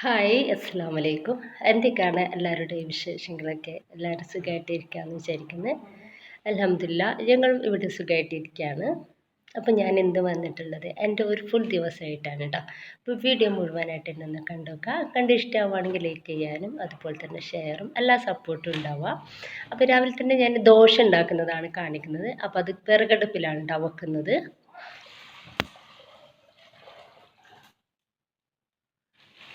Hi അസ്സാം വലൈക്കും. എന്തൊക്കെയാണ് എല്ലാവരുടെയും വിശേഷങ്ങളൊക്കെ? എല്ലാവരും സുഖമായിട്ടിരിക്കുകയെന്ന് വിചാരിക്കുന്നത്. അൽഹംദുലില്ലാ ഞങ്ങൾ ഇവിടെ സുഖമായിട്ടിരിക്കുകയാണ്. അപ്പോൾ ഞാൻ എന്ത് വന്നിട്ടുള്ളത് എൻ്റെ ഒരു ഫുൾ ദിവസമായിട്ടാണ് കേട്ടോ. അപ്പോൾ വീഡിയോ മുഴുവനായിട്ട് എന്നെ കണ്ടു നോക്കുക. കണ്ട് ഇഷ്ടമാവുകയാണെങ്കിൽ ലൈക്ക് ചെയ്യാനും അതുപോലെ തന്നെ ഷെയറും എല്ലാ സപ്പോർട്ടും ഉണ്ടാവുക. അപ്പോൾ രാവിലെ തന്നെ ഞാൻ ദോശ ഉണ്ടാക്കുന്നതാണ് കാണിക്കുന്നത്. അപ്പോൾ അത് വിറകടുപ്പിലാണ് കേട്ടോ വെക്കുന്നത്.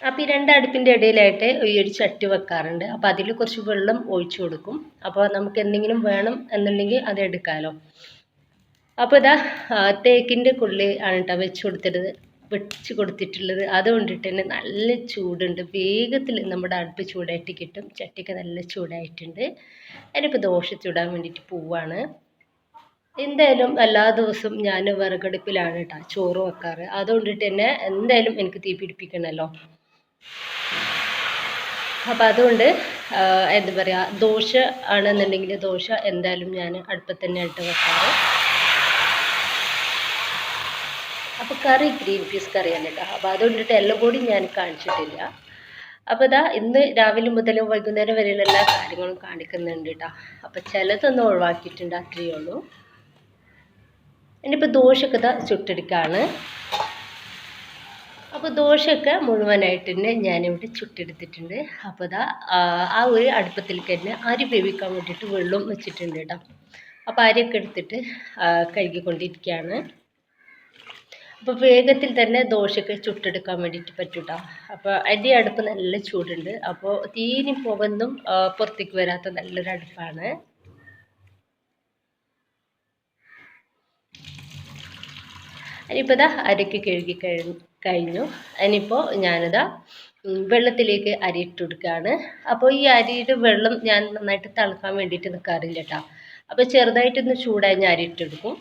അപ്പോൾ ഈ രണ്ട് അടുപ്പിൻ്റെ ഇടയിലായിട്ട് ഈ ഒരു ചട്ടി വെക്കാറുണ്ട്. അപ്പോൾ അതിൽ കുറച്ച് വെള്ളം ഒഴിച്ചു കൊടുക്കും. അപ്പോൾ നമുക്ക് എന്തെങ്കിലും വേണം എന്നുണ്ടെങ്കിൽ അത് എടുക്കാമല്ലോ. അപ്പോൾ ഇതാ തേക്കിൻ്റെ കൊള്ളി ആണ് കേട്ടോ വെച്ച് കൊടുത്തിട്ടുള്ളത്. അതുകൊണ്ടിട്ട് തന്നെ നല്ല ചൂടുണ്ട്. വേഗത്തിൽ നമ്മുടെ അടുപ്പ് ചൂടായിട്ട് കിട്ടും. ചട്ടിക്ക് നല്ല ചൂടായിട്ടുണ്ട്. അതിനിപ്പോൾ ദോശ ചൂടാൻ വേണ്ടിയിട്ട് പോവാണ്. എന്തായാലും എല്ലാ ദിവസവും ഞാൻ വിറകടുപ്പിലാണ് കേട്ടോ ചോറ് വെക്കാറ്. അതുകൊണ്ടിട്ട് തന്നെ എന്തായാലും എനിക്ക് തീ പിടിപ്പിക്കണമല്ലോ. അപ്പോൾ അതുകൊണ്ട് എന്താ പറയുക, ദോശ ആണെന്നുണ്ടെങ്കിൽ ദോശ എന്തായാലും ഞാൻ അടുപ്പത്ത് തന്നെ ഇട്ട് വെക്കാറ്. അപ്പോൾ കറി ഗ്രീൻ പീസ് കറിയാണ് കേട്ടോ. അപ്പോൾ അതുകൊണ്ടിട്ട് എല്ലാം കൂടി ഞാൻ കാണിച്ചിട്ടില്ല. അപ്പോൾ ഇതാ ഇന്ന് രാവിലെ മുതൽ വൈകുന്നേരം വരെയുള്ള എല്ലാ കാര്യങ്ങളും കാണിക്കുന്നുണ്ട് കേട്ടോ. അപ്പോൾ ചിലതൊന്നും ഒഴിവാക്കിയിട്ടുണ്ട്, അത്രയേ ഉള്ളൂ. ഇനിയിപ്പോൾ ദോശയൊക്കെ ഇതാ ചുട്ടെടുക്കുകയാണ്. അപ്പോൾ ദോശയൊക്കെ മുഴുവനായിട്ട് തന്നെ ഞാനിവിടെ ചുട്ടെടുത്തിട്ടുണ്ട്. അപ്പോൾ ഇതാ ആ ഒരു അടുപ്പത്തിലേക്ക് തന്നെ അരി വേവിക്കാൻ വേണ്ടിയിട്ട് വെള്ളം വെച്ചിട്ടുണ്ട് കേട്ടോ. അപ്പോൾ അരിയൊക്കെ എടുത്തിട്ട് കഴുകിക്കൊണ്ടിരിക്കുകയാണ്. അപ്പോൾ വേഗത്തിൽ തന്നെ ദോശയൊക്കെ ചുട്ടെടുക്കാൻ വേണ്ടിയിട്ട് പറ്റും കേട്ടോ. അപ്പോൾ അരി അടുപ്പ് നല്ല ചൂടുണ്ട്. അപ്പോൾ തീരെ പുകയൊന്നും പുറത്തേക്ക് വരാത്ത നല്ലൊരു അടുപ്പാണ്. ഇനിയിപ്പോൾ ഇതാ അരിക്ക് കഴുകി കഴിഞ്ഞു. ഇനിയിപ്പോൾ ഞാനിതാ വെള്ളത്തിലേക്ക് അരി ഇട്ട് കൊടുക്കുകയാണ്. അപ്പോൾ ഈ അരിയുടെ വെള്ളം ഞാൻ നന്നായിട്ട് തിളക്കാൻ വേണ്ടിയിട്ട് നിൽക്കാറില്ല കേട്ടോ. അപ്പോൾ ചെറുതായിട്ടൊന്ന് ചൂടായി ഞാൻ അരി ഇട്ടെടുക്കും.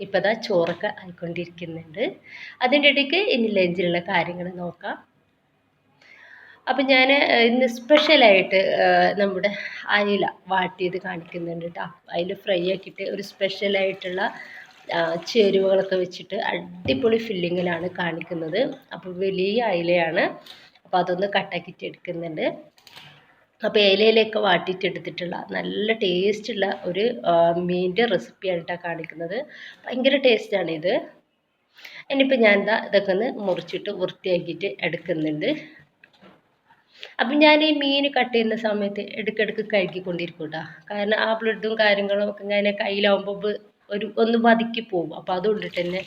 ഇപ്പോൾ ഇതാ ചോറൊക്കെ ആയിക്കൊണ്ടിരിക്കുന്നുണ്ട്. അതിൻ്റെ ഇടയ്ക്ക് ഇനി ലഞ്ചിലുള്ള കാര്യങ്ങൾ നോക്കാം. അപ്പം ഞാൻ ഇന്ന് സ്പെഷ്യലായിട്ട് നമ്മുടെ അയില വാട്ടിയത് കാണിക്കുന്നുണ്ട് കേട്ടോ. അയില ഫ്രൈ ആക്കിയിട്ട് ഒരു സ്പെഷ്യലായിട്ടുള്ള ചേരുവകളൊക്കെ വെച്ചിട്ട് അടിപൊളി ഫില്ലിങ്ങിലാണ് കാണിക്കുന്നത്. അപ്പോൾ വലിയ അയിലയാണ്. അപ്പോൾ അതൊന്ന് കട്ടാക്കിയിട്ട് എടുക്കുന്നുണ്ട്. അപ്പോൾ ഇലയിലൊക്കെ വാട്ടിയിട്ടെടുത്തിട്ടുള്ള നല്ല ടേസ്റ്റുള്ള ഒരു മീനിൻ്റെ റെസിപ്പിയാണ് കേട്ടോ കാണിക്കുന്നത്. ഭയങ്കര ടേസ്റ്റാണിത്. ഇനിയിപ്പോൾ ഞാൻ ഇതൊക്കെ ഒന്ന് മുറിച്ചിട്ട് വൃത്തിയാക്കിയിട്ട് എടുക്കുന്നുണ്ട്. അപ്പം ഞാൻ ഈ മീൻ കട്ട് ചെയ്യുന്ന സമയത്ത് ഇടയ്ക്കിടയ്ക്ക് കഴുകിക്കൊണ്ടിരിക്കും കേട്ടോ. കാരണം ആ ബ്ലഡും കാര്യങ്ങളും ഒക്കെ ഞാൻ കയ്യിലാവുമ്പോൾ ഒന്ന് വതുക്കി പോകും. അപ്പോൾ അതുകൊണ്ടിട്ട് തന്നെ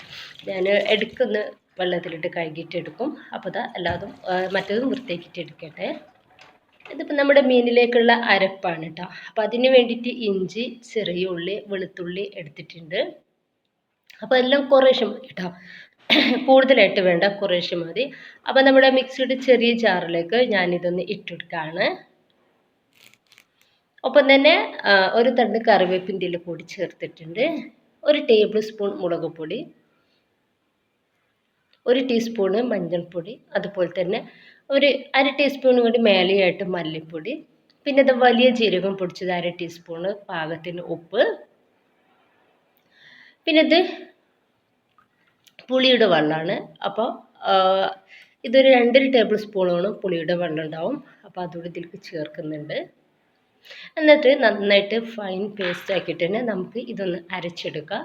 ഞാൻ ഇടയ്ക്കൊന്ന് വെള്ളത്തിലിട്ട് കഴുകിയിട്ട് എടുക്കും. അപ്പോൾ അതാ എല്ലാതും മറ്റേതും വൃത്തിയാക്കിയിട്ട് എടുക്കട്ടെ. ഇതിപ്പോൾ നമ്മുടെ മീനിലേക്കുള്ള അരപ്പാണ് കേട്ടോ. അപ്പോൾ അതിന് വേണ്ടിയിട്ട് ഇഞ്ചി, ചെറിയ ഉള്ളി, വെളുത്തുള്ളി എടുത്തിട്ടുണ്ട്. അപ്പോൾ എല്ലാം കുറേശ്ശെ മതി കേട്ടോ, കൂടുതലായിട്ട് വേണ്ട, കുറേശ്ശെ മതി. അപ്പോൾ നമ്മുടെ മിക്സിയുടെ ചെറിയ ജാറിലേക്ക് ഞാനിതൊന്ന് ഇട്ടെടുക്കുകയാണ്. ഒപ്പം തന്നെ ഒരു തണ്ട് കറിവേപ്പിൻ്റെ ഇല കൂടി ചേർത്തിട്ടുണ്ട്. 1 ടേബിൾ സ്പൂൺ മുളക് പൊടി, 1 ടീസ്പൂണ് മഞ്ഞൾപ്പൊടി, അതുപോലെ തന്നെ ഒരു 1/2 ടീസ്പൂൺ കൂടി മേലെയായിട്ട് മല്ലിപ്പൊടി, പിന്നെ ഇത് വലിയ ജീരകം പൊടിച്ചത് 1/2 ടീസ്പൂണ്, പാകത്തിന് ഉപ്പ്, പിന്നെ ഇത് പുളിയുടെ വെള്ളമാണ്. അപ്പോൾ ഇതൊരു 2 ടേബിൾ സ്പൂണോളം പുളിയുടെ വെള്ളം ഉണ്ടാവും. അപ്പോൾ അതുകൂടി ഇതിലേക്ക് ചേർക്കുന്നുണ്ട്. എന്നിട്ട് നന്നായിട്ട് ഫൈൻ പേസ്റ്റ് ആക്കിയിട്ട് തന്നെ നമുക്ക് ഇതൊന്ന് അരച്ചെടുക്കാം.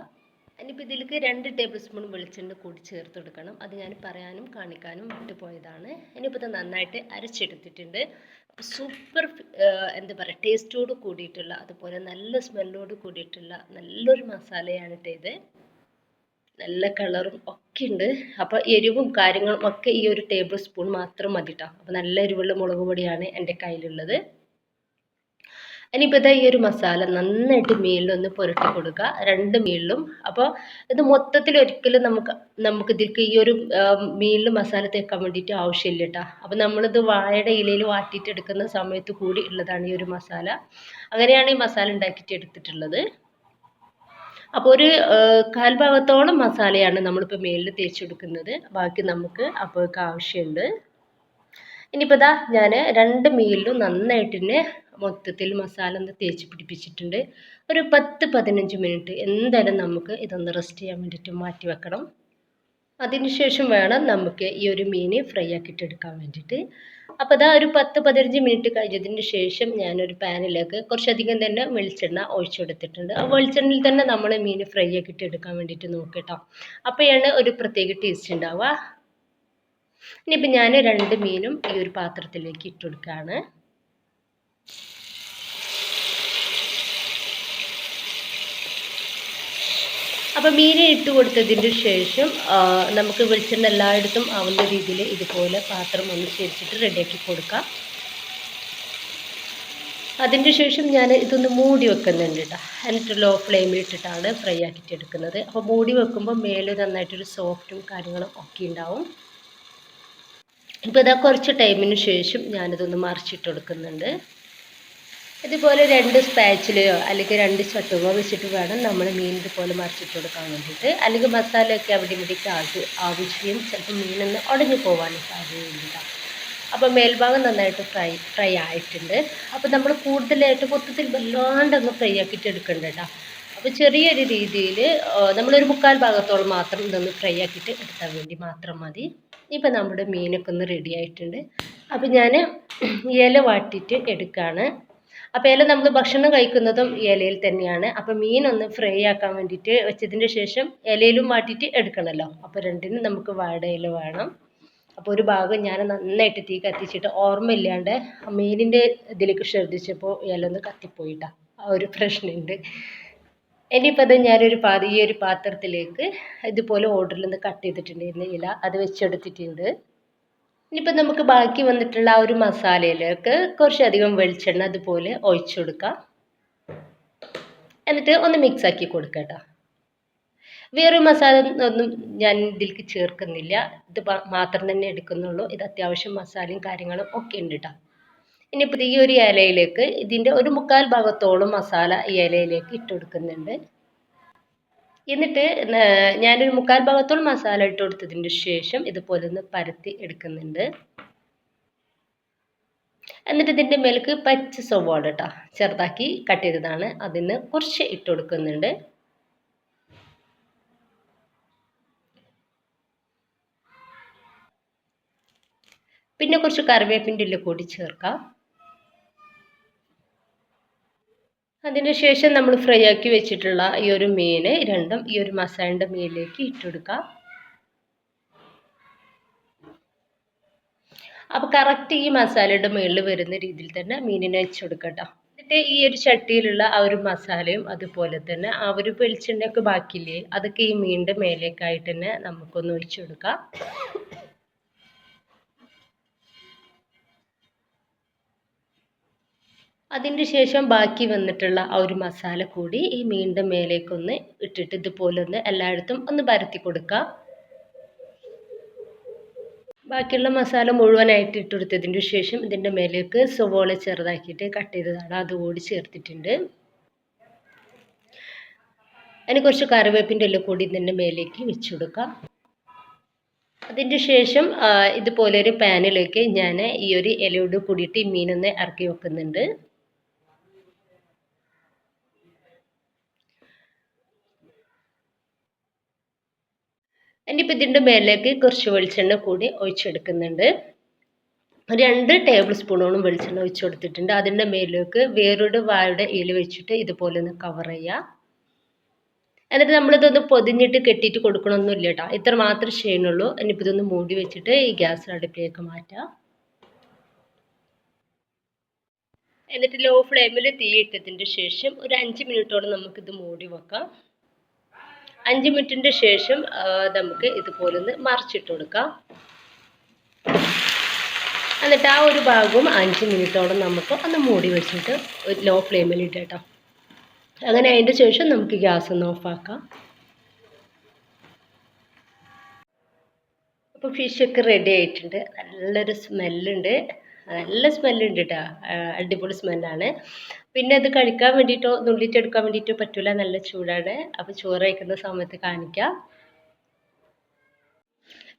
ഇനിയിപ്പോൾ ഇതിലേക്ക് 2 ടേബിൾ സ്പൂൺ വെളിച്ചെണ്ണ കൂടി ചേർത്ത് കൊടുക്കണം. അത് ഞാൻ പറയാനും കാണിക്കാനും വിട്ടുപോയതാണ്. ഇനിയിപ്പോൾ ഇത് നന്നായിട്ട് അരച്ചെടുത്തിട്ടുണ്ട്. അപ്പോൾ സൂപ്പർ എന്താ പറയുക, ടേസ്റ്റോട് കൂടിയിട്ടുള്ള, അതുപോലെ നല്ല സ്മെല്ലോട് കൂടിയിട്ടുള്ള നല്ലൊരു മസാലയാണ് ഇത്. നല്ല കളറും ഒക്കെ ഉണ്ട്. അപ്പോൾ എരിവും കാര്യങ്ങളും ഒക്കെ ഈ 1 ടേബിൾ സ്പൂൺ മാത്രം മതി കേട്ടോ. അപ്പോൾ നല്ല എരിവുള്ള മുളക് പൊടിയാണ് എൻ്റെ കയ്യിലുള്ളത്. ഇനിയിപ്പോൾ ഇതാ ഈ ഒരു മസാല നന്നായിട്ട് മീനിലൊന്ന് പുരട്ടി കൊടുക്കുക, 2 മീനിലും. അപ്പോൾ ഇത് മൊത്തത്തിൽ ഒരിക്കലും നമുക്ക് ഇതിലേക്ക് ഈ ഒരു മീനിൽ മസാല തേക്കാൻ വേണ്ടിയിട്ട് ആവശ്യമില്ല കേട്ടോ. അപ്പോൾ നമ്മളിത് വാഴയുടെ ഇലയിൽ വാട്ടിയിട്ട് എടുക്കുന്ന സമയത്ത് കൂടി ഉള്ളതാണ് ഈ ഒരു മസാല. അങ്ങനെയാണ് ഈ മസാല ഉണ്ടാക്കിയിട്ട് എടുത്തിട്ടുള്ളത്. അപ്പോൾ ഒരു 1/4 ഭാഗത്തോളം മസാലയാണ് നമ്മളിപ്പോൾ മേലിൽ തേച്ച് കൊടുക്കുന്നത്. ബാക്കി നമുക്ക് അപ്പോഴേക്ക് ആവശ്യമുണ്ട്. ഇനിയിപ്പോൾ ഇതാ ഞാൻ 2 മീലിലും നന്നായിട്ട് തന്നെ മൊത്തത്തിൽ മസാല ഒന്ന് തേച്ച് പിടിപ്പിച്ചിട്ടുണ്ട്. ഒരു 10-15 മിനിറ്റ് എന്തായാലും നമുക്ക് ഇതൊന്ന് റെസ്റ്റ് ചെയ്യാൻ വേണ്ടിയിട്ട് മാറ്റി വെക്കണം. അതിനുശേഷം വേണം നമുക്ക് ഈ ഒരു മീൻ ഫ്രൈ ആക്കിയിട്ട് എടുക്കാൻ വേണ്ടിയിട്ട്. അപ്പോൾ അതാ ഒരു 10-15 മിനിറ്റ് കഴിഞ്ഞതിന് ശേഷം ഞാനൊരു പാനിലേക്ക് കുറച്ചധികം തന്നെ വെളിച്ചെണ്ണ ഒഴിച്ചു കൊടുത്തിട്ടുണ്ട്. ആ വെളിച്ചെണ്ണയിൽ തന്നെ നമ്മൾ മീൻ ഫ്രൈ ആക്കിയിട്ട് എടുക്കാൻ വേണ്ടിയിട്ട് നോക്കട്ടോ. അപ്പോഴാണ് ഒരു പ്രത്യേക ടേസ്റ്റ് ഉണ്ടാവുക. ഇനിയിപ്പോൾ ഞാൻ 2 മീനും ഈ ഒരു പാത്രത്തിലേക്ക് ഇട്ട് കൊടുക്കുകയാണ്. അപ്പോൾ മീൻ ഇട്ട് കൊടുത്തതിന് ശേഷം നമുക്ക് വെളിച്ചെണ്ണ എല്ലായിടത്തും ആവുന്ന രീതിയിൽ ഇതുപോലെ പാത്രം ഒന്ന് ശരിച്ചിട്ട് റെഡിയാക്കി കൊടുക്കാം. അതിൻ്റെ ശേഷം ഞാൻ ഇതൊന്ന് മൂടി വെക്കുന്നുണ്ട് കേട്ടോ. എന്നിട്ട് ലോ ഫ്ലെയിമിൽ ഇട്ടിട്ടാണ് ഫ്രൈ ആക്കിയിട്ട് എടുക്കുന്നത്. അപ്പോൾ മൂടി വെക്കുമ്പോൾ മേലെ നന്നായിട്ടൊരു സോഫ്റ്റും കാര്യങ്ങളും ഒക്കെ ഉണ്ടാവും. ഇപ്പോൾ ഇതാ കുറച്ച് ടൈമിന് ശേഷം ഞാനിതൊന്ന് മറിച്ചിട്ട് കൊടുക്കുന്നുണ്ട്. ഇതുപോലെ 2 സ്പാച്ചിലയോ അല്ലെങ്കിൽ 2 ചട്ടുകോ വെച്ചിട്ട് വേണം നമ്മൾ മീൻ ഇതുപോലെ മറിച്ചിട്ട് കൊടുക്കാൻ വേണ്ടിയിട്ട്. അല്ലെങ്കിൽ മസാലയൊക്കെ അവിടെ ഇവിടേക്ക് ആവശ്യം ചിലപ്പോൾ മീനൊന്ന് ഉടഞ്ഞു പോകാൻ സാധ്യതയുണ്ട്. അപ്പോൾ മേൽഭാഗം നന്നായിട്ട് ഫ്രൈ ആയിട്ടുണ്ട്. അപ്പോൾ നമ്മൾ കൂടുതലായിട്ട് മൊത്തത്തിൽ വല്ലാണ്ടൊന്ന് ഫ്രൈ ആക്കിയിട്ട് എടുക്കണ്ട കേട്ടോ. അപ്പോൾ ചെറിയൊരു രീതിയിൽ നമ്മളൊരു 3/4 ഭാഗത്തോളം മാത്രം ഇതൊന്ന് ഫ്രൈ ആക്കിയിട്ട് എടുത്താൽ വേണ്ടി മാത്രം മതി. ഇപ്പോൾ നമ്മുടെ മീനൊക്കെ ഒന്ന് റെഡി ആയിട്ടുണ്ട്. അപ്പോൾ ഞാൻ ഇല വാട്ടിയിട്ട് എടുക്കുകയാണ്. അപ്പോൾ ഇല നമ്മൾ ഭക്ഷണം കഴിക്കുന്നതും ഇലയിൽ തന്നെയാണ്. അപ്പോൾ മീനൊന്ന് ഫ്രൈ ആക്കാൻ വേണ്ടിയിട്ട് വെച്ചതിൻ്റെ ശേഷം ഇലയിലും വാട്ടിയിട്ട് എടുക്കണമല്ലോ. അപ്പോൾ രണ്ടിനും നമുക്ക് വാഴയില വേണം. അപ്പോൾ ഒരു ഭാഗം ഞാൻ നന്നായിട്ട് തീ കത്തിച്ചിട്ട് ഓർമ്മയില്ലാണ്ട് മീനിൻ്റെ ഇതിലേക്ക് ശ്രദ്ധിച്ചപ്പോൾ ഇല ഒന്ന് കത്തിപ്പോയിട്ടാ. ആ ഒരു പ്രശ്നമുണ്ട്. ഇനിയിപ്പോൾ അത് ഞാനൊരു ഈ ഒരു പാത്രത്തിലേക്ക് ഇതുപോലെ ഓർഡറിൽ നിന്ന് കട്ട് ചെയ്തിട്ടുണ്ടായിരുന്നു ഇല, അത് വെച്ചെടുത്തിട്ടുണ്ട്. ഇനിയിപ്പോൾ നമുക്ക് ബാക്കി വന്നിട്ടുള്ള ആ ഒരു മസാലയിലേക്ക് കുറച്ചധികം വെളിച്ചെണ്ണ അതുപോലെ ഒഴിച്ചു കൊടുക്കാം. എന്നിട്ട് ഒന്ന് മിക്സ് ആക്കി കൊടുക്കുക കേട്ടോ. വേറെ മസാല ഒന്നും ഞാൻ ഇതിലേക്ക് ചേർക്കുന്നില്ല. ഇത് മാത്രം തന്നെ എടുക്കുന്നുള്ളൂ. ഇത് അത്യാവശ്യം മസാലയും കാര്യങ്ങളും ഒക്കെ ഉണ്ട് കേട്ടോ. ഇനിയിപ്പോൾ ഈ ഒരു ഇലയിലേക്ക് ഇതിൻ്റെ ഒരു 3/4 ഭാഗത്തോളം മസാല ഈ ഇലയിലേക്ക് ഇട്ട് കൊടുക്കുന്നുണ്ട്. എന്നിട്ട് ഞാനൊരു 3/4 ഭാഗത്തോളം മസാല ഇട്ട് കൊടുത്തതിന് ശേഷം ഇതുപോലെ ഒന്ന് പരത്തി എടുക്കുന്നുണ്ട്. എന്നിട്ട് ഇതിൻ്റെ മേലേക്ക് പച്ച സവാള കേട്ടോ, ചെറുതാക്കി കട്ട് ചെയ്തതാണ്, അതിന് കുറച്ച് ഇട്ട് കൊടുക്കുന്നുണ്ട്. പിന്നെ കുറച്ച് കറിവേപ്പിൻ്റെ ഇല കൂടി ചേർക്കാം. അതിന് ശേഷം നമ്മൾ ഫ്രൈ ആക്കി വെച്ചിട്ടുള്ള ഈ ഒരു മീൻ രണ്ടും ഈ ഒരു മസാലയുടെ മീനിലേക്ക് ഇട്ടുകൊടുക്കാം. അപ്പോൾ കറക്റ്റ് ഈ മസാലയുടെ മുകളിൽ വരുന്ന രീതിയിൽ തന്നെ മീനിനെ വെച്ച് കൊടുക്കട്ടോ. എന്നിട്ട് ഈ ഒരു ചട്ടിയിലുള്ള ആ ഒരു മസാലയും അതുപോലെ തന്നെ ആ ഒരു വെളിച്ചെണ്ണയൊക്കെ ബാക്കിയില്ലേ, അതൊക്കെ ഈ മീനിൻ്റെ മേലേക്കായിട്ട് തന്നെ നമുക്കൊന്ന് ഒഴിച്ചു കൊടുക്കാം. അതിന് ശേഷം ബാക്കി വന്നിട്ടുള്ള ആ ഒരു മസാല കൂടി ഈ മീനിൻ്റെ മേലേക്കൊന്ന് ഇട്ടിട്ട് ഇതുപോലെ ഒന്ന് എല്ലായിടത്തും ഒന്ന് പരത്തി കൊടുക്കാം. ബാക്കിയുള്ള മസാല മുഴുവനായിട്ട് ഇട്ട് കൊടുത്തതിന് ശേഷം ഇതിൻ്റെ മേലേക്ക് സവോള ചെറുതാക്കിയിട്ട് കട്ട് ചെയ്തതാണ്, അതുകൂടി ചേർത്തിട്ടുണ്ട്. അതിന് കുറച്ച് കറിവേപ്പിൻ്റെ ഇല കൂടി ഇതിൻ്റെ മേലേക്ക് വെച്ച് കൊടുക്കാം. അതിൻ്റെ ശേഷം ഇതുപോലെ ഒരു പാനിലേക്ക് ഞാൻ ഈ ഒരു ഇലയോട് കൂടിയിട്ട് ഈ മീനൊന്ന് ഇറക്കി വെക്കുന്നുണ്ട്. ഇനിയിപ്പോൾ ഇതിൻ്റെ മേലേക്ക് കുറച്ച് വെളിച്ചെണ്ണ കൂടി ഒഴിച്ചെടുക്കുന്നുണ്ട്. 2 ടേബിൾ സ്പൂണോളം വെളിച്ചെണ്ണ ഒഴിച്ച് കൊടുത്തിട്ടുണ്ട്. അതിൻ്റെ മേലേക്ക് വേറൊരു വാഴയുടെ ഇല വെച്ചിട്ട് ഇതുപോലെ ഒന്ന് കവർ ചെയ്യുക. എന്നിട്ട് നമ്മളിതൊന്ന് പൊതിഞ്ഞിട്ട് കെട്ടിയിട്ട് കൊടുക്കണമൊന്നുമില്ല കേട്ടോ, ഇത്ര മാത്രമേ ചെയ്യുന്നുള്ളൂ. ഇനിയിപ്പോൾ ഇതൊന്ന് മൂടി വെച്ചിട്ട് ഈ ഗ്യാസ് അടുപ്പിലേക്ക് മാറ്റാം. എന്നിട്ട് ലോ ഫ്ലെയിമിൽ തീ ഇട്ടതിൻ്റെ ശേഷം ഒരു 5 മിനിറ്റോളം നമുക്കിത് മൂടി വെക്കാം. 5 മിനിറ്റിൻ്റെ ശേഷം നമുക്ക് ഇതുപോലെ ഒന്ന് മറിച്ചിട്ട് കൊടുക്കാം. എന്നിട്ട് ആ ഒരു ഭാഗവും 5 മിനിറ്റോളം നമുക്ക് ഒന്ന് മൂടി വെച്ചിട്ട് ഒരു ലോ ഫ്ലെയിമിൽ ഇട്ട് കേട്ടോ. അങ്ങനെ അതിൻ്റെ ശേഷം നമുക്ക് ഗ്യാസ് ഒന്ന് ഓഫാക്കാം. അപ്പോൾ ഫിഷൊക്കെ റെഡി ആയിട്ടുണ്ട്. നല്ലൊരു സ്മെല്ലുണ്ട്, നല്ല സ്മെല്ലുണ്ട് കേട്ടോ, അടിപൊളി സ്മെല്ലാണ്. പിന്നെ അത് കഴിക്കാൻ വേണ്ടിയിട്ടോ നുള്ളിയിട്ടെടുക്കാൻ വേണ്ടിയിട്ടോ പറ്റില്ല, നല്ല ചൂടാണ്. അപ്പോൾ ചോറ് കഴിക്കുന്ന സമയത്ത് കാണിക്കാം.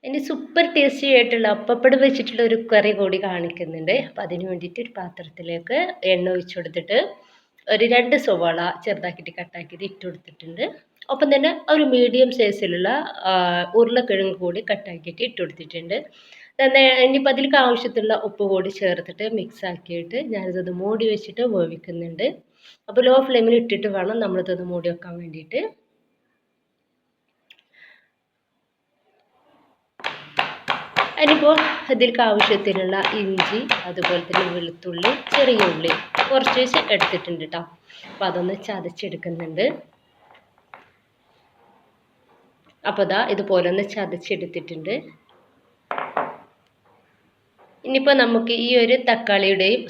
ഇനി സൂപ്പർ ടേസ്റ്റി ആയിട്ടുള്ള അപ്പപ്പട് വെച്ചിട്ടുള്ള ഒരു കറി കൂടി കാണിക്കുന്നുണ്ട്. അപ്പോൾ അതിന് വേണ്ടിയിട്ട് ഒരു പാത്രത്തിലേക്ക് എണ്ണ ഒഴിച്ച് കൊടുത്തിട്ട് ഒരു 2 സവാള ചെറുതാക്കിയിട്ട് കട്ടാക്കിയിട്ട് ഇട്ട് കൊടുത്തിട്ടുണ്ട്. ഒപ്പം തന്നെ ഒരു മീഡിയം സൈസിലുള്ള ഉരുളക്കിഴങ്ങ് കൂടി കട്ടാക്കിയിട്ട് ഇട്ട് കൊടുത്തിട്ടുണ്ട്. ഇനിയിപ്പോൾ അതിലേക്ക് ആവശ്യത്തിലുള്ള ഉപ്പ് കൂടി ചേർത്തിട്ട് മിക്സ് ആക്കിയിട്ട് ഞാനിതൊന്ന് മൂടി വെച്ചിട്ട് വേവിക്കുന്നുണ്ട്. അപ്പോൾ ലോ ഫ്ലെയിമിൽ ഇട്ടിട്ട് വേണം നമ്മളിതൊന്ന് മൂടി വെക്കാൻ വേണ്ടിയിട്ട്. ഇനിയിപ്പോൾ ഇതിലേക്ക് ആവശ്യത്തിനുള്ള ഇഞ്ചി, അതുപോലെ തന്നെ വെളുത്തുള്ളി, ചെറിയ ഉള്ളി കുറച്ച് എടുത്തിട്ടുണ്ട് കേട്ടോ. അപ്പോൾ അതൊന്ന് ചതച്ചെടുക്കുന്നുണ്ട്. അപ്പോൾ ഇതുപോലെ ഒന്ന് ചതച്ചെടുത്തിട്ടുണ്ട്. ഇനിയിപ്പോൾ നമുക്ക് ഈ ഒരു തക്കാളിയുടെയും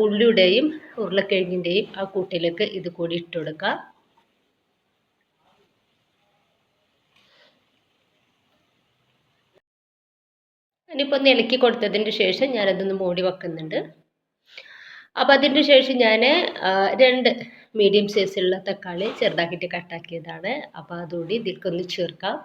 ഉള്ളിയുടെയും ഉരുളക്കിഴങ്ങിൻ്റെയും ആ കൂട്ടിലേക്ക് ഇത് കൂടി ഇട്ട് കൊടുക്കാം. ഇനിയിപ്പോൾ ഒന്ന് ഇളക്കി കൊടുത്തതിന് ശേഷം ഞാനതൊന്ന് മൂടി വെക്കുന്നുണ്ട്. അപ്പോൾ അതിന് ശേഷം ഞാൻ 2 മീഡിയം സൈസുള്ള തക്കാളി ചെറുതാക്കിയിട്ട് കട്ടാക്കിയതാണ്. അപ്പോൾ അതുകൂടി ഇതിലേക്കൊന്ന് ചേർക്കാം.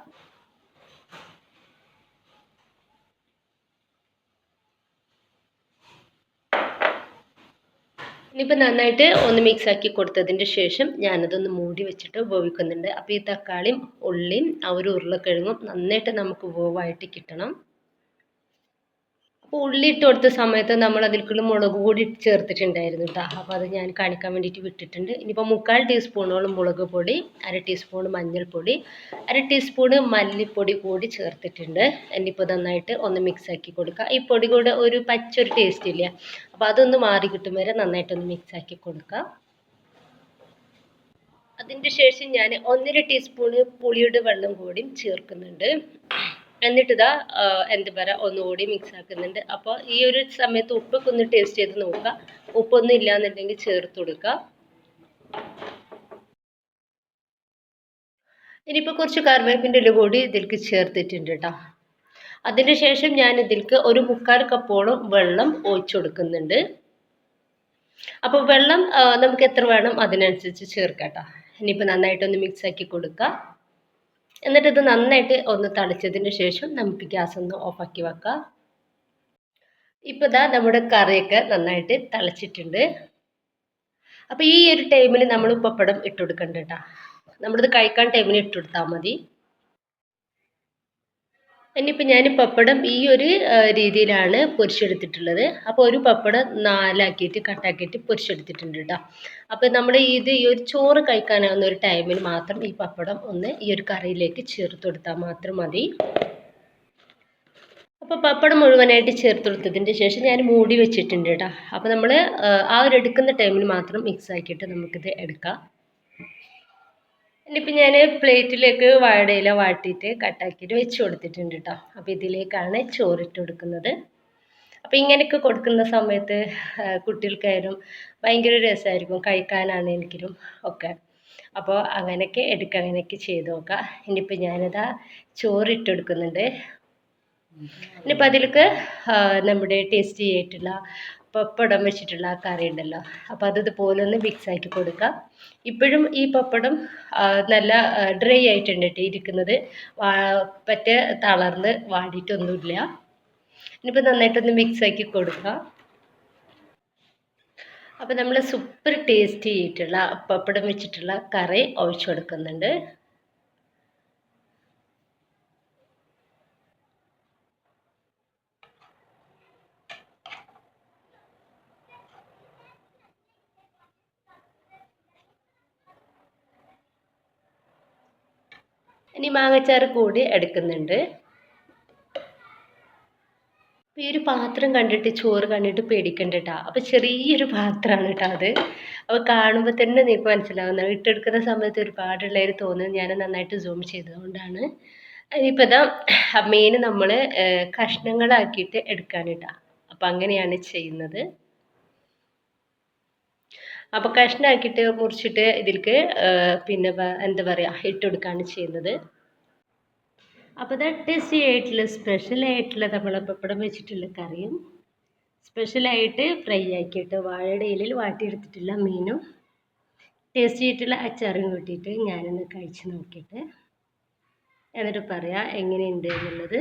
ഇനിയിപ്പോൾ നന്നായിട്ട് ഒന്ന് മിക്സ് ആക്കി കൊടുത്തതിന് ശേഷം ഞാനതൊന്ന് മൂടി വെച്ചിട്ട് വേവിക്കുന്നുണ്ട്. അപ്പോൾ ഈ തക്കാളിയും ഉള്ളിയും ആ ഒരു ഉരുളക്കിഴങ്ങും നന്നായിട്ട് നമുക്ക് വേവായിട്ട് കിട്ടണം. അപ്പോൾ ഉള്ളി ഇട്ട് കൊടുത്ത സമയത്ത് നമ്മൾ അതിലേക്കുള്ള മുളക് പൊടി ചേർത്തിട്ടുണ്ടായിരുന്നു കേട്ടോ. അപ്പോൾ അത് ഞാൻ കാണിക്കാൻ വേണ്ടിയിട്ട് വിട്ടിട്ടുണ്ട്. ഇനിയിപ്പോൾ 3/4 ടീസ്പൂണോളം മുളക് പൊടി, 1 ടീസ്പൂൺ മഞ്ഞൾപ്പൊടി, 1 ടീസ്പൂൺ മല്ലിപ്പൊടി കൂടി ചേർത്തിട്ടുണ്ട്. ഇനിയിപ്പോൾ നന്നായിട്ട് ഒന്ന് മിക്സ് ആക്കി കൊടുക്കുക. ഈ പൊടി കൂടെ ഒരു പച്ചൊരു ടേസ്റ്റ് ഇല്ല, അപ്പോൾ അതൊന്ന് മാറി കിട്ടും വരെ നന്നായിട്ടൊന്ന് മിക്സ് ആക്കി കൊടുക്കുക. അതിൻ്റെ ശേഷം ഞാൻ 1.5 ടീസ്പൂൺ പുളിയുടെ വെള്ളം കൂടി ചേർക്കുന്നുണ്ട്. എന്നിട്ട് എന്താ പറയുക, ഒന്നുകൂടി മിക്സ് ആക്കുന്നുണ്ട്. അപ്പോൾ ഈ ഒരു സമയത്ത് ഉപ്പൊക്കെ ഒന്ന് ടേസ്റ്റ് ചെയ്ത് നോക്കുക. ഉപ്പൊന്നും ഇല്ലാന്നുണ്ടെങ്കിൽ ചേർത്ത് കൊടുക്കുക. ഇനിയിപ്പോൾ കുറച്ച് കറിവേപ്പിൻ്റെ ഇല കൂടി ഇതിലേക്ക് ചേർത്തിട്ടുണ്ട് കേട്ടോ. അതിന് ശേഷം ഞാൻ ഇതിലേക്ക് ഒരു 3/4 കപ്പോളം വെള്ളം ഒഴിച്ചു കൊടുക്കുന്നുണ്ട്. അപ്പോൾ വെള്ളം നമുക്ക് എത്ര വേണം അതിനനുസരിച്ച് ചേർക്കാം കേട്ടോ. ഇനിയിപ്പോൾ നന്നായിട്ടൊന്ന് മിക്സ് ആക്കി കൊടുക്കുക. എന്നിട്ട് ഇത് നന്നായിട്ട് ഒന്ന് തളിച്ചതിന് ശേഷം നമുക്ക് ഗ്യാസ് ഒന്ന് ഓഫാക്കി വെക്കാം. ഇപ്പോൾ നമ്മുടെ കറിയൊക്കെ നന്നായിട്ട് തിളച്ചിട്ടുണ്ട്. അപ്പോൾ ഈ ഒരു ടൈമിൽ നമ്മൾ പപ്പടം ഇട്ട് കൊടുക്കണ്ട കേട്ടോ. നമ്മളിത് കഴിക്കാൻ ടൈമിൽ ഇട്ട് കൊടുത്താൽ മതി. ഇനിയിപ്പോൾ ഞാൻ പപ്പടം ഈ ഒരു രീതിയിലാണ് പൊരിച്ചെടുത്തിട്ടുള്ളത്. അപ്പോൾ ഒരു പപ്പടം 4 കട്ടാക്കിയിട്ട് പൊരിച്ചെടുത്തിട്ടുണ്ട് കേട്ടോ. അപ്പോൾ നമ്മൾ ഈ ഒരു ചോറ് കഴിക്കാനാവുന്ന ഒരു ടൈമിൽ മാത്രം ഈ പപ്പടം ഒന്ന് ഈ ഒരു കറിയിലേക്ക് ചേർത്ത് കൊടുത്താൽ മാത്രം മതി. അപ്പോൾ പപ്പടം മുഴുവനായിട്ട് ചേർത്ത് കൊടുത്തതിൻ്റെ ശേഷം ഞാൻ മൂടി വെച്ചിട്ടുണ്ട് കേട്ടോ. അപ്പോൾ നമ്മൾ ആ ഒരു എടുക്കുന്ന ടൈമിൽ മാത്രം മിക്സ് ആക്കിയിട്ട് നമുക്കിത് എടുക്കാം. ഇനിയിപ്പോൾ ഞാൻ പ്ലേറ്റിലേക്ക് വാഴയില വാട്ടിയിട്ട് കട്ടാക്കിയിട്ട് വെച്ച് കൊടുത്തിട്ടുണ്ട് കേട്ടോ. അപ്പോൾ ഇതിലേക്കാണ് ചോറിട്ട് കൊടുക്കുന്നത്. അപ്പോൾ ഇങ്ങനെയൊക്കെ കൊടുക്കുന്ന സമയത്ത് കുട്ടികൾക്കായാലും ഭയങ്കര രസമായിരിക്കും കഴിക്കാനാണെങ്കിലും ഒക്കെ. അപ്പോൾ അങ്ങനെയൊക്കെ ചെയ്ത് നോക്കുക. ഇനിയിപ്പോൾ ഞാനിതാ ചോറിട്ട് കൊടുക്കുന്നുണ്ട്. ഇനിയിപ്പോൾ അതിലേക്ക് നമ്മുടെ ടേസ്റ്റി ആയിട്ടുള്ള പപ്പടം വെച്ചിട്ടുള്ള ആ കറി ഉണ്ടല്ലോ, അപ്പോൾ അത് ഇതുപോലെ ഒന്ന് മിക്സ് ആക്കി കൊടുക്കുക. ഇപ്പോഴും ഈ പപ്പടം നല്ല ഡ്രൈ ആയിട്ടുണ്ട് കേട്ടോ ഇരിക്കുന്നത്, പറ്റേ തളർന്ന് വാടിയിട്ടൊന്നുമില്ല. ഇനിയിപ്പോൾ നന്നായിട്ടൊന്ന് മിക്സ് ആക്കി കൊടുക്കുക. അപ്പോൾ നമ്മൾ സൂപ്പർ ടേസ്റ്റി ആയിട്ടുള്ള പപ്പടം വെച്ചിട്ടുള്ള കറി ഒഴിച്ചു കൊടുക്കുന്നുണ്ട്. ഇനി മാങ്ങച്ചാറ് കൂടി എടുക്കുന്നുണ്ട്. ഈ ഒരു പാത്രം കണ്ടിട്ട് ചോറ് കണ്ടിട്ട് പേടിക്കണ്ട കേട്ടോ. അപ്പോൾ ചെറിയൊരു പാത്രമാണ് കേട്ടോ അത്. അപ്പോൾ കാണുമ്പോൾ തന്നെ നിങ്ങൾക്ക് മനസ്സിലാവുന്നത്, ഇട്ടെടുക്കുന്ന സമയത്ത് ഒരുപാടുള്ളവർ തോന്നുന്നത് ഞാൻ നന്നായിട്ട് സൂം ചെയ്തതുകൊണ്ടാണ്. ഇനിയിപ്പോൾ മീൻ നമ്മൾ കഷ്ണങ്ങളാക്കിയിട്ട് എടുക്കാൻ കേട്ടോ. അപ്പോൾ അങ്ങനെയാണ് ചെയ്യുന്നത്. അപ്പോൾ കഷ്ണമാക്കിയിട്ട് മുറിച്ചിട്ട് ഇതിലേക്ക് പിന്നെ എന്താ പറയുക ഇട്ട് കൊടുക്കുകയാണ് ചെയ്യുന്നത്. അപ്പോൾ ടേസ്റ്റി ആയിട്ടുള്ള സ്പെഷ്യലായിട്ടുള്ള നമ്മളെ പപ്പടം വെച്ചിട്ടുള്ള കറിയും സ്പെഷ്യലായിട്ട് ഫ്രൈ ആക്കിയിട്ട് വാഴയുടെ ഇലയിൽ വാട്ടിയെടുത്തിട്ടുള്ള മീനും ടേസ്റ്റി ആയിട്ടുള്ള അച്ചാറും കൂട്ടിയിട്ട് ഞാനൊന്ന് കഴിച്ച് നോക്കിയിട്ട് എന്നിട്ട് പറയാം എങ്ങനെയുണ്ട് എന്നുള്ളത്.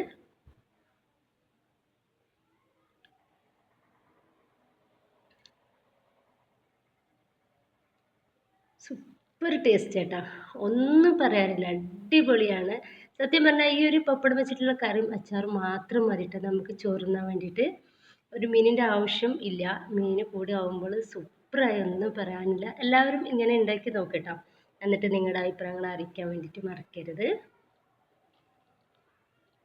ഒരു ടേസ്റ്റ് ചേട്ടാ, ഒന്നും പറയാനില്ല, അടിപൊളിയാണ്. സത്യം പറഞ്ഞാൽ ഈ ഒരു പപ്പടം വെച്ചിട്ടുള്ള കറിയും അച്ചാറും മാത്രം മതിട്ടോ നമുക്ക് ചോറുണ്ണാൻ വേണ്ടിയിട്ട്. ഒരു മീനിൻ്റെ ആവശ്യം ഇല്ല. മീൻ കൂടി ആവുമ്പോൾ സൂപ്പറായി, ഒന്നും പറയാനില്ല. എല്ലാവരും ഇങ്ങനെ ഉണ്ടാക്കി നോക്കട്ടോ, എന്നിട്ട് നിങ്ങളുടെ അഭിപ്രായങ്ങൾ അറിയിക്കാൻ വേണ്ടിയിട്ട് മറക്കരുത്.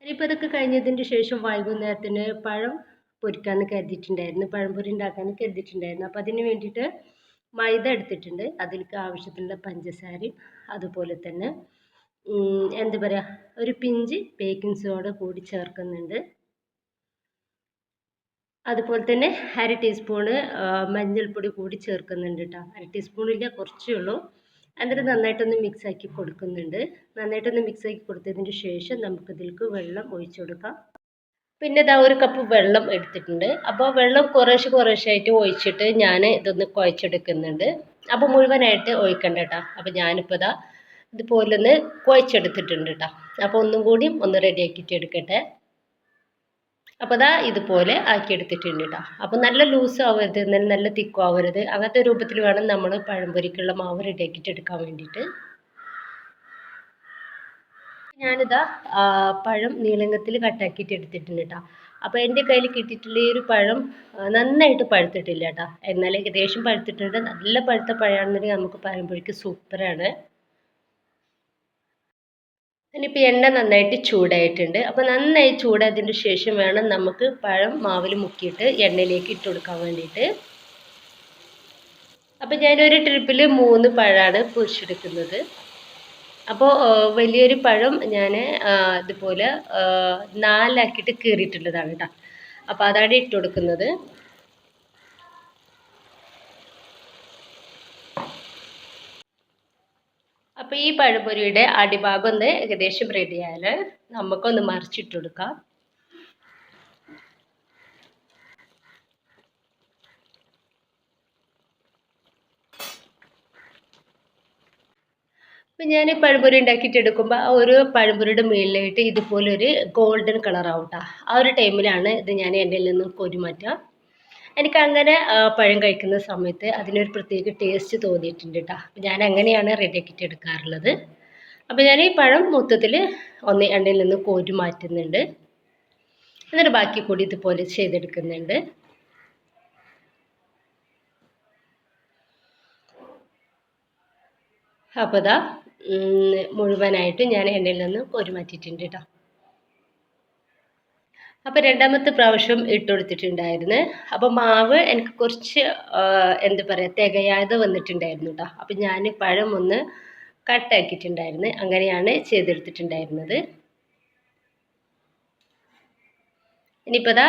ഇനിയിപ്പോൾ ഇതൊക്കെ കഴിഞ്ഞതിന് ശേഷം വൈകുന്നേരത്തിന് പഴം പൊരിക്കാമെന്ന് കരുതിയിട്ടുണ്ടായിരുന്നു, പഴംപൊരി ഉണ്ടാക്കാമെന്ന് കരുതിയിട്ടുണ്ടായിരുന്നു. അപ്പോൾ അതിന് വേണ്ടിയിട്ട് മൈദ എടുത്തിട്ടുണ്ട്, അതിലേക്ക് ആവശ്യത്തിനുള്ള പഞ്ചസാരയും അതുപോലെ തന്നെ എന്താ പറയുക, ഒരു പിഞ്ച് ബേക്കിംഗ് സോഡ കൂടി ചേർക്കുന്നുണ്ട്. അതുപോലെ തന്നെ അര ടീസ്പൂണ് മഞ്ഞൾപ്പൊടി കൂടി ചേർക്കുന്നുണ്ട് കേട്ടോ. അര ടീസ്പൂണില്ല, കുറച്ചേ ഉള്ളൂ. എന്നിട്ട് നന്നായിട്ടൊന്ന് മിക്സ് ആക്കി കൊടുക്കുന്നുണ്ട്. നന്നായിട്ടൊന്ന് മിക്സ് ആക്കി കൊടുത്തതിന് ശേഷം നമുക്കിതിലേക്ക് വെള്ളം ഒഴിച്ചു കൊടുക്കാം. പിന്നെ ഇതാ ഒരു കപ്പ് വെള്ളം എടുത്തിട്ടുണ്ട്. അപ്പോൾ വെള്ളം കുറേശ്ശെ കുറേശ്ശായിട്ട് ഒഴിച്ചിട്ട് ഞാൻ ഇതൊന്ന് കുഴച്ചെടുക്കുന്നുണ്ട്. അപ്പോൾ മുഴുവനായിട്ട് ഒഴിക്കണ്ട കേട്ടോ. അപ്പോൾ ഞാനിപ്പോൾ ഇതാ ഇതുപോലെ ഒന്ന് കുഴച്ചെടുത്തിട്ടുണ്ട് കേട്ടോ. അപ്പോൾ ഒന്നും കൂടിയും ഒന്ന് റെഡിയാക്കിയിട്ട് എടുക്കട്ടെ. അപ്പോൾ ഇതാ ഇതുപോലെ ആക്കിയെടുത്തിട്ടുണ്ട് കേട്ടോ. അപ്പോൾ നല്ല ലൂസ് ആവരുത്, എന്നാൽ നല്ല തിക്കും ആവരുത്. അങ്ങനത്തെ രൂപത്തിൽ വേണം നമ്മൾ പഴംപൊരിക്കുള്ള മാവ് റെഡിയാക്കിയിട്ട് എടുക്കാൻ വേണ്ടിയിട്ട്. ഞാനിതാ പഴം നീളങ്ങത്തിൽ കട്ടാക്കിയിട്ട് എടുത്തിട്ടുണ്ട് കേട്ടോ. അപ്പോൾ എൻ്റെ കയ്യിൽ കിട്ടിയിട്ടുള്ള ഈ ഒരു പഴം നന്നായിട്ട് പഴുത്തിട്ടില്ല കേട്ടോ, എന്നാൽ ഏകദേശം പഴുത്തിട്ടുണ്ട്. നല്ല പഴുത്ത പഴമാണെന്നുണ്ടെങ്കിൽ നമുക്ക് പഴംപൊരിക്ക് സൂപ്പറാണ്. ഇനിയിപ്പോൾ എണ്ണ നന്നായിട്ട് ചൂടായിട്ടുണ്ട്. അപ്പോൾ നന്നായി ചൂടായതിന് ശേഷം വേണം നമുക്ക് പഴം മാവിൽ മുക്കിയിട്ട് എണ്ണയിലേക്ക് ഇട്ട് കൊടുക്കാൻ വേണ്ടിയിട്ട്. അപ്പോൾ ഞാനൊരു ട്രിപ്പിൽ 3 പഴമാണ് പൊരിച്ചെടുക്കുന്നത്. അപ്പോൾ വലിയൊരു പഴം ഞാൻ ഇതുപോലെ 4ആക്കിയിട്ട് കീറിയിട്ടുള്ളതാണ് കേട്ടോ. അപ്പോൾ അതാണ് ഇട്ട് കൊടുക്കുന്നത്. അപ്പോൾ ഈ പഴംപൊരിയുടെ അടിഭാഗം ഒന്ന് ഏകദേശം റെഡിയായാൽ നമുക്കൊന്ന് മറിച്ചിട്ട് കൊടുക്കാം. അപ്പം ഞാൻ പഴംപൊരി ഉണ്ടാക്കിയിട്ട് എടുക്കുമ്പോൾ ആ ഒരു പഴംപൊരിയുടെ മുകളിലായിട്ട് ഇതുപോലൊരു ഗോൾഡൻ കളറാവും കേട്ടോ. ആ ഒരു ടൈമിലാണ് ഇത് ഞാൻ എണ്ണയിൽ നിന്ന് കോരി മാറ്റുക. എനിക്കങ്ങനെ പഴം കഴിക്കുന്ന സമയത്ത് അതിനൊരു പ്രത്യേക ടേസ്റ്റ് തോന്നിയിട്ടുണ്ട് കേട്ടോ. ഞാൻ അങ്ങനെയാണ് റെഡിയാക്കിയിട്ട് എടുക്കാറുള്ളത്. അപ്പോൾ ഞാൻ ഈ പഴം മൊത്തത്തിൽ ഒന്ന് എണ്ണയിൽ നിന്ന് കോരി മാറ്റുന്നുണ്ട്. എന്നിട്ട് ബാക്കി കൂടി ഇതുപോലെ ചെയ്തെടുക്കുന്നുണ്ട്. അപ്പോൾ ഇതാ മുഴുവനായിട്ട് ഞാൻ എണ്ണയിൽ നിന്ന് കോരി മാറ്റിയിട്ടുണ്ട് കേട്ടോ. അപ്പോൾ രണ്ടാമത്തെ പ്രാവശ്യം ഇട്ട് കൊടുത്തിട്ടുണ്ടായിരുന്നു. അപ്പോൾ മാവ് എനിക്ക് കുറച്ച് എന്താ പറയുക തികയാതെ വന്നിട്ടുണ്ടായിരുന്നു കേട്ടോ. അപ്പോൾ ഞാൻ പഴം ഒന്ന് കട്ടാക്കിയിട്ടുണ്ടായിരുന്നു, അങ്ങനെയാണ് ചെയ്തെടുത്തിട്ടുണ്ടായിരുന്നത്. ഇനിയിപ്പോൾ ഇതാ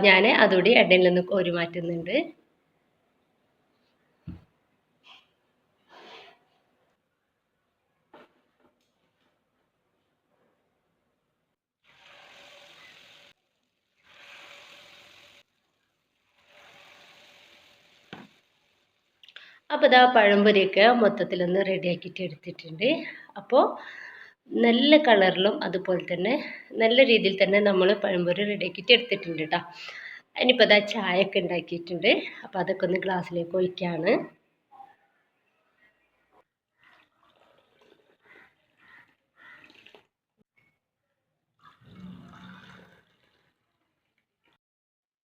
ഞാൻ അതുകൂടി എണ്ണയിൽ നിന്ന് കോരി മാറ്റുന്നുണ്ട്. അപ്പോൾ ഇതാ പഴംപൊരിയൊക്കെ മൊത്തത്തിലൊന്ന് റെഡിയാക്കിയിട്ട് എടുത്തിട്ടുണ്ട്. അപ്പോൾ നല്ല കളറിലും അതുപോലെ തന്നെ നല്ല രീതിയിൽ തന്നെ നമ്മൾ പഴംപൊരി റെഡിയാക്കിയിട്ട് എടുത്തിട്ടുണ്ട് കേട്ടോ. ഇനിയിപ്പോൾ ഇതാ ചായയൊക്കെ ഉണ്ടാക്കിയിട്ടുണ്ട്. അപ്പോൾ അതൊക്കെ ഒന്ന് ഗ്ലാസ്സിലേക്ക് ഒഴിക്കുകയാണ്.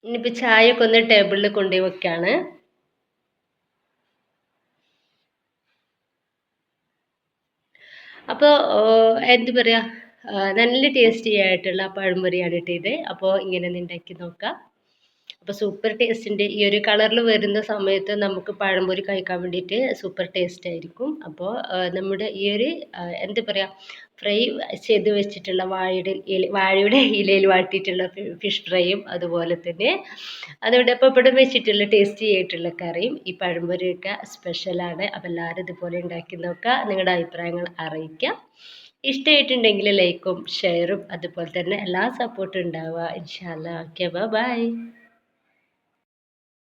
ഇനിയിപ്പോൾ ചായയൊക്കെ ഒന്ന് ടേബിളിൽ കൊണ്ടുപോയി വെക്കുകയാണ്. അപ്പോൾ എന്ത് പറയുക, നല്ല ടേസ്റ്റി ആയിട്ടുള്ള പഴംപൊരിയാണ് കേട്ടോ ഇത്. അപ്പോൾ ഇങ്ങനെ ഒന്ന് ഉണ്ടാക്കി നോക്കാം. അപ്പോൾ സൂപ്പർ ടേസ്റ്റിൻ്റെ ഈ ഒരു കളറിൽ വരുന്ന സമയത്ത് നമുക്ക് പഴംപൊരി കഴിക്കാൻ വേണ്ടിയിട്ട് സൂപ്പർ ടേസ്റ്റ് ആയിരിക്കും. അപ്പോൾ നമ്മുടെ ഈ ഒരു എന്താ പറയുക, ഫ്രൈ ചെയ്ത് വെച്ചിട്ടുള്ള വാഴയുടെ ഇലയിൽ വാട്ടിയിട്ടുള്ള ഫിഷ് ഫ്രൈയും അതുപോലെ തന്നെ അതോടെ പപ്പടം വെച്ചിട്ടുള്ള ടേസ്റ്റി ആയിട്ടുള്ള കറിയും ഈ പഴംപൊരിയൊക്കെ സ്പെഷ്യലാണ്. അപ്പോൾ എല്ലാവരും ഇതുപോലെ ഉണ്ടാക്കി നോക്കുക, നിങ്ങളുടെ അഭിപ്രായങ്ങൾ അറിയിക്കുക. ഇഷ്ടമായിട്ടുണ്ടെങ്കിൽ ലൈക്കും ഷെയറും അതുപോലെ തന്നെ എല്ലാ സപ്പോർട്ടും ഉണ്ടാവുക. ഇൻഷാ അല്ലാ. Okay, by.